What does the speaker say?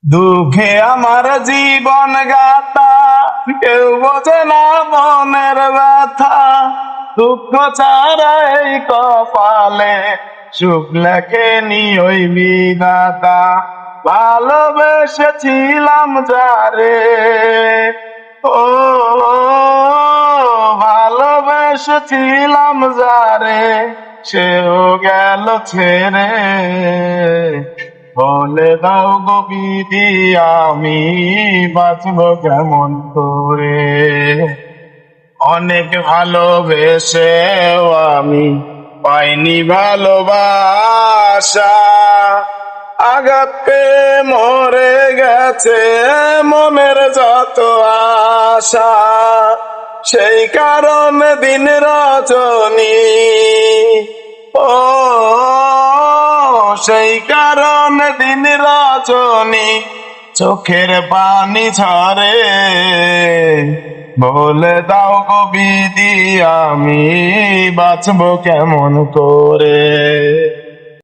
দুঃখে আমার জীবন গাতা, কেউ বোঝে না মনের ব্যথা। দুঃখ ছাড়া এই কপালে সুখ লেখেনি ওই বিধাতা। ভালোবেসেছিলাম যারে, ও ভালোবেসেছিলাম যারে, সেও গেল ছেড়ে। বলে দাও গো বিধি, আমি বাঁচবো কেমন করে? অনেক ভালোবেসেও আমি পাইনি ভালোবাসা। আঘাত পেয়ে মরে গেছে মনের যত আশা। সেই কারণে দিন রজনী, ও সেই কারণে দিন রজনী চোখের পানি ঝরে। বলে দাও গো বিধি, আমি বাঁচবো কেমন করে?